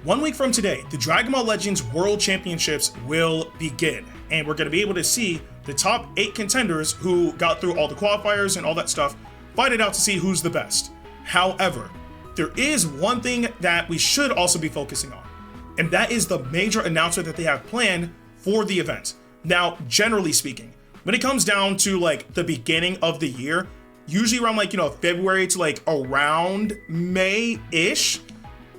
1 week from today, the Dragon Ball Legends World Championships will begin, and we're going to be able to see the top 8 contenders who got through all the qualifiers and all that stuff, fight it out to see who's the best. However, there is one thing that we should also be focusing on, and that is the major announcement that they have planned for the event. Now, generally speaking, when it comes down to like the beginning of the year, usually around like, February to like around May-ish,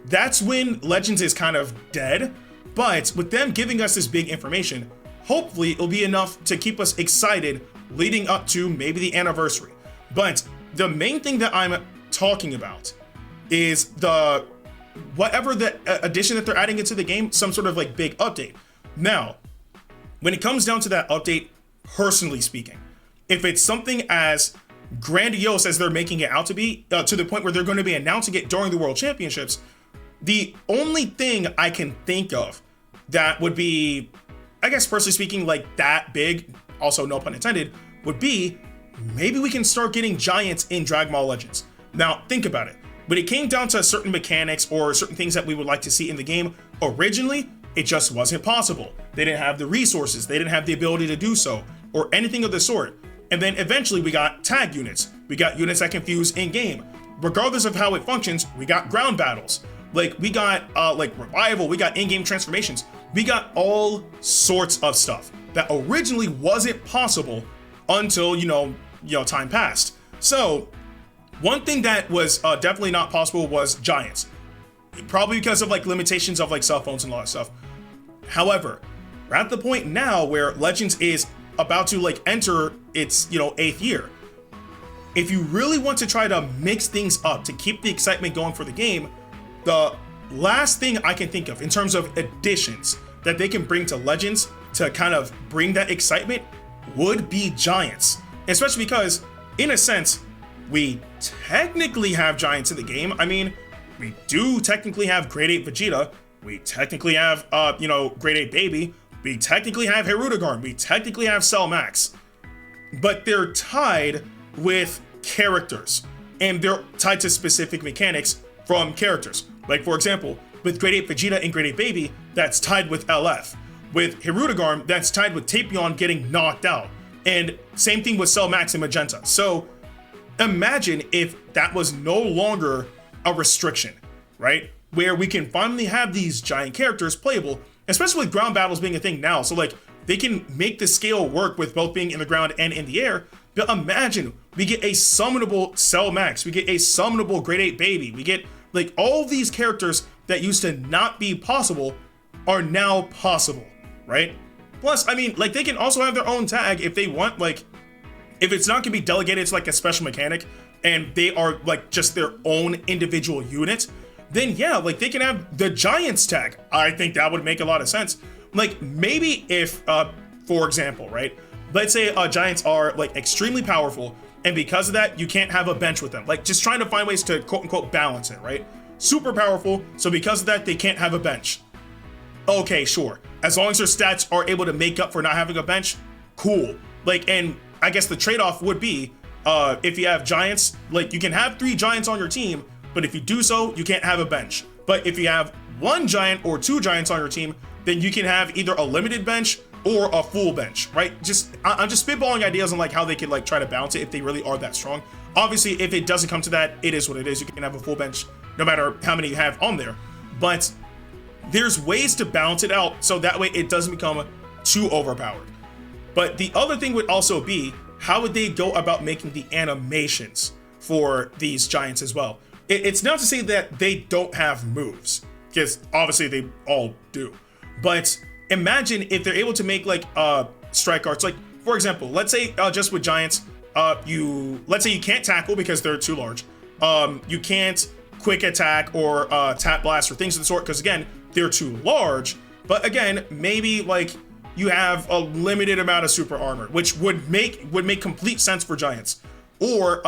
that's when Legends is kind of dead. But with them giving us this big information, hopefully it'll be enough to keep us excited leading up to maybe the anniversary. But the main thing that I'm talking about is the whatever the addition that they're adding into the game, some sort of like big update. Now, when it comes down to that update, personally speaking, if it's something as grandiose as they're making it out to be, to the point where they're going to be announcing it during the World Championships, the only thing I can think of that would be, I guess personally speaking, like that big, also no pun intended, would be maybe we can start getting giants in Dragon Ball Legends. Now, think about it. When it came down to certain mechanics or certain things that we would like to see in the game, originally, it just wasn't possible. They didn't have the resources, they didn't have the ability to do so, or anything of the sort. And then eventually we got tag units. We got units that can fuse in-game. Regardless of how it functions, we got ground battles. Like, we got like revival, we got in-game transformations. We got all sorts of stuff that originally wasn't possible until, time passed. So, one thing that was definitely not possible was giants. Probably because of like limitations of like cell phones and all that stuff. However, we're at the point now where Legends is about to like enter its, 8th year. If you really want to try to mix things up to keep the excitement going for the game, the last thing I can think of in terms of additions that they can bring to Legends to kind of bring that excitement would be giants. Especially because, in a sense, we technically have giants in the game. I mean, we do technically have Grade 8 Vegeta. We technically have, Grade 8 Baby. We technically have Hirudegarn. We technically have Cell Max. But they're tied with characters. And they're tied to specific mechanics from characters. Like, for example, with Grade 8 Vegeta and Grade 8 Baby, that's tied with LF. With Hirudegarn, that's tied with Tapion getting knocked out. And same thing with Cell Max and Magenta. So, imagine if that was no longer a restriction, right? Where we can finally have these giant characters playable, especially with ground battles being a thing now. So like they can make the scale work with both being in the ground and in the air. But imagine we get a summonable Cell Max, we get a summonable Grade 8 Baby, we get like all these characters that used to not be possible are now possible, right? Plus, I mean, like they can also have their own tag if they want, like if it's not gonna be delegated to like a special mechanic and they are like just their own individual unit, then yeah, like they can have the Giants tag. I think that would make a lot of sense. Like maybe if, for example, right? Let's say Giants are like extremely powerful and because of that, you can't have a bench with them. Like just trying to find ways to quote unquote balance it, right? Super powerful, so because of that, they can't have a bench. Okay, sure. As long as their stats are able to make up for not having a bench, cool. Like, and I guess the trade-off would be, if you have Giants, like you can have 3 Giants on your team, but if you do so, you can't have a bench. But if you have 1 Giant or 2 Giants on your team, then you can have either a limited bench or a full bench, right? I'm just spitballing ideas on like how they could like try to balance it if they really are that strong. Obviously, if it doesn't come to that, it is what it is. You can have a full bench no matter how many you have on there. But there's ways to balance it out so that way it doesn't become too overpowered. But the other thing would also be, how would they go about making the animations for these Giants as well? It's not to say that they don't have moves, because obviously they all do. But imagine if they're able to make like strike arts. Like, for example, let's say just with Giants, let's say you can't tackle because they're too large. You can't quick attack or tap blast or things of the sort because again, they're too large. But again, maybe like you have a limited amount of super armor, which would make complete sense for Giants. Or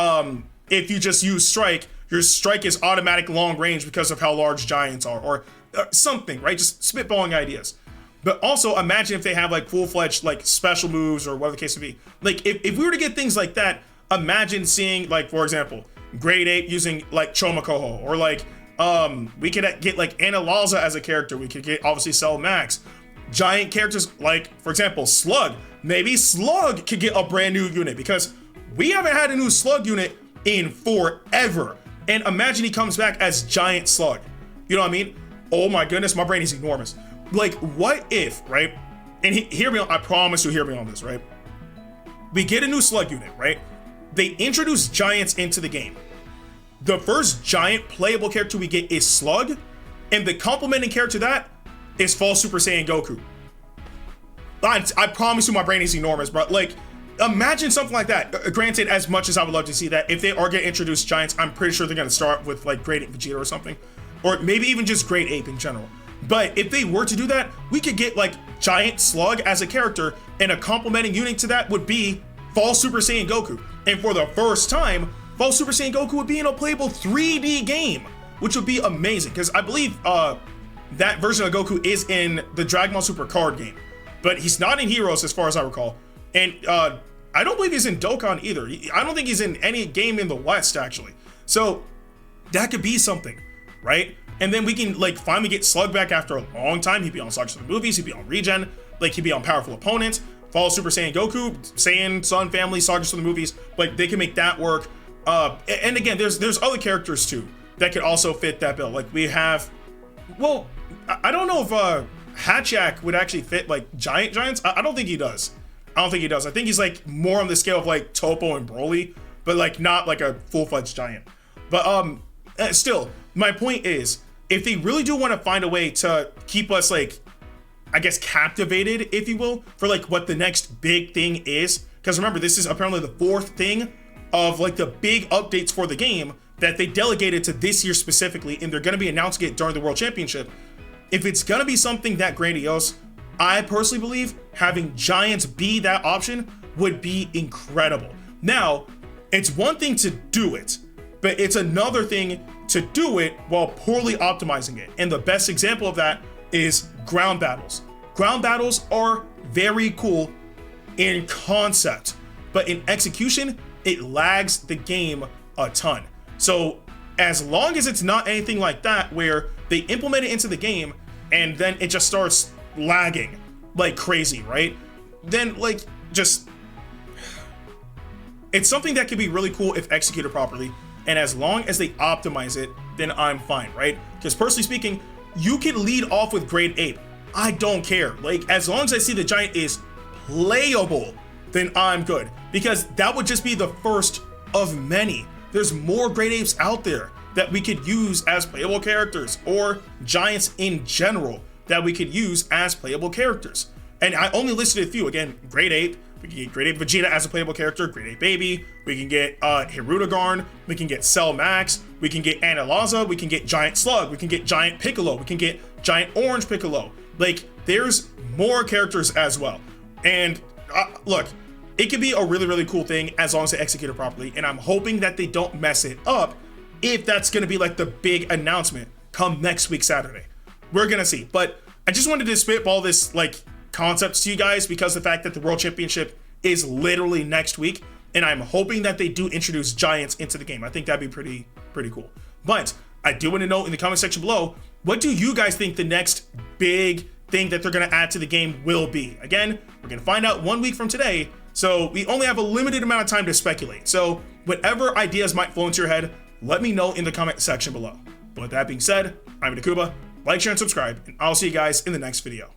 if you just use strike, your strike is automatic long range because of how large Giants are, or something, right? Just spitballing ideas. But also imagine if they have like full-fledged like special moves or whatever the case may be. Like if we were to get things like that, imagine seeing like, for example, Grade 8 using like Chomakoho, or like We could get like Ndukauba as a character. We could get obviously Cell Max. Giant characters like, for example, Slug. Maybe Slug could get a brand new unit because we haven't had a new Slug unit in forever. And imagine he comes back as Giant Slug. You know what I mean? Oh my goodness, my brain is enormous. Like, what if, right? And hear me, I promise you, hear me on this, right? We get a new Slug unit, right? They introduce giants into the game. The first giant playable character we get is Slug, and the complementing character to that is False Super Saiyan Goku. I promise you my brain is enormous, but like, imagine something like that. Granted, as much as I would love to see that, if they are going to introduce giants, I'm pretty sure they're going to start with like Great Ape Vegeta or something, or maybe even just Great Ape in general. But if they were to do that, we could get like Giant Slug as a character, and a complementing unit to that would be False Super Saiyan Goku. And for the first time, False Super Saiyan Goku would be in a playable 3D game, which would be amazing, because I believe that version of Goku is in the Dragon Ball Super card game, but he's not in Heroes as far as I recall. And I don't believe he's in Dokkan either. I don't think he's in any game in the West, actually. So that could be something, right? And then we can like finally get Slug back after a long time. He'd be on Saga of the movies, he'd be on Regen, like he'd be on Powerful Opponents, Fall Super Saiyan Goku, Saiyan Son Family, Sagas from the movies. Like they can make that work. And again, there's other characters too that could also fit that bill. Like we have, well, I don't know if Hatchak would actually fit like giants. I don't think he does. I think he's like more on the scale of like Topo and Broly, but like not like a full-fledged giant. But still, my point is, if they really do want to find a way to keep us like, I guess, captivated, if you will, for like what the next big thing is, because remember, this is apparently the fourth thing of like the big updates for the game that they delegated to this year specifically, and they're going to be announcing it during the World Championship. If it's going to be something that grandiose, I personally believe having giants be that option would be incredible. Now, it's one thing to do it, but it's another thing to do it while poorly optimizing it. And the best example of that is ground battles. Ground battles are very cool in concept, but in execution, it lags the game a ton. So as long as it's not anything like that, where they implement it into the game and then it just starts lagging like crazy, right? Then like just, it's something that could be really cool if executed properly. And as long as they optimize it, then I'm fine, right? Because personally speaking, you can lead off with Great Ape. I don't care. Like, as long as I see the giant is playable, then I'm good. Because that would just be the first of many. There's more Great Apes out there that we could use as playable characters, or giants in general that we could use as playable characters. And I only listed a few. Again, Great Ape. We can get Great Ape Vegeta as a playable character, Great Ape Baby. We can get Hirudegarn. We can get Cell Max. We can get Ndukauba. We can get Giant Slug. We can get Giant Piccolo. We can get Giant Orange Piccolo. Like, there's more characters as well. And look, it could be a really, really cool thing as long as they execute it properly. And I'm hoping that they don't mess it up if that's going to be like the big announcement come next week, Saturday. We're going to see. But I just wanted to spitball this like concepts to you guys because the fact that the World Championship is literally next week, and I'm hoping that they do introduce giants into the game. I think that'd be pretty cool. But I do want to know in the comment section below, what do you guys think the next big thing that they're going to add to the game will be? Again, we're going to find out 1 week from today, so we only have a limited amount of time to speculate. So whatever ideas might flow into your head, let me know in the comment section below. But with that being said, I'm Ndukauba. Like, share, and subscribe, and I'll see you guys in the next video.